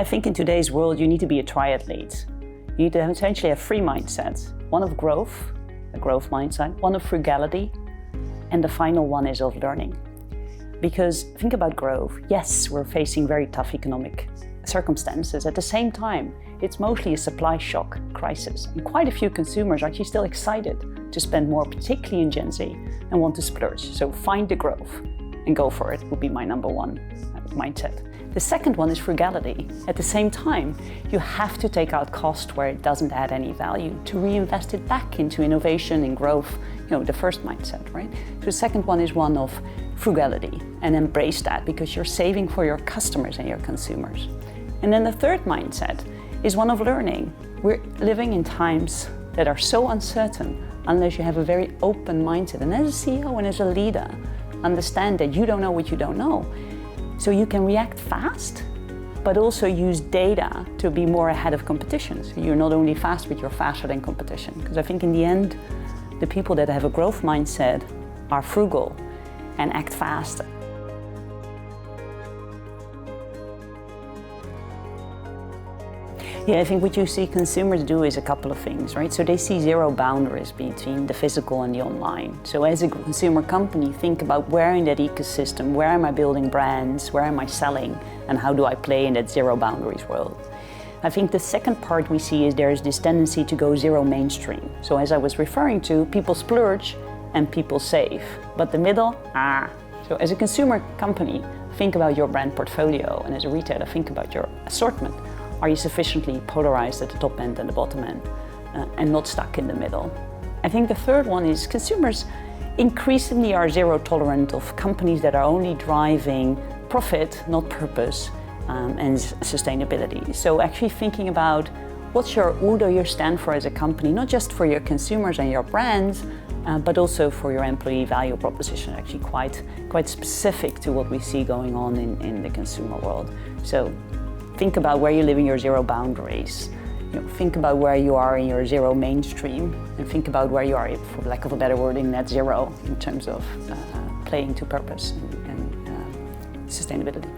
think in today's world, you need to be a triathlete. You need to essentially have three mindsets. One of growth, a growth mindset, one of frugality, and the final one is of learning. Because think about growth. Yes, we're facing very tough economic circumstances. At the same time, it's mostly a supply shock crisis. And quite a few consumers are actually still excited to spend more, particularly in Gen Z, and want to splurge. So find the growth and go for it would be my number one mindset. The second one is frugality. At the same time, you have to take out cost where it doesn't add any value to reinvest it back into innovation and growth, the first mindset, right? So the second one is one of frugality, and embrace that because you're saving for your customers and your consumers. And then the third mindset is one of learning. We're living in times that are so uncertain unless you have a very open mindset. And as a CEO and as a leader, understand that you don't know what you don't know. So you can react fast, but also use data to be more ahead of competition. So you're not only fast, but you're faster than competition. Because I think in the end, the people that have a growth mindset are frugal and act fast. Yeah, I think what you see consumers do is a couple of things, right? So they see zero boundaries between the physical and the online. So as a consumer company, think about where in that ecosystem, where am I building brands, where am I selling, and how do I play in that zero boundaries world? I think the second part we see is there is this tendency to go zero mainstream. So as I was referring to, people splurge and people save. But the middle, So as a consumer company, think about your brand portfolio, and as a retailer, think about your assortment. Are you sufficiently polarized at the top end and the bottom end and not stuck in the middle? I think the third one is consumers increasingly are zero tolerant of companies that are only driving profit, not purpose, and sustainability. So actually thinking about what's who do you stand for as a company, not just for your consumers and your brands, but also for your employee value proposition, actually quite specific to what we see going on in the consumer world. So think about where you live in your zero boundaries. Think about where you are in your zero mainstream, and think about where you are, for lack of a better word, in net zero in terms of playing to purpose and sustainability.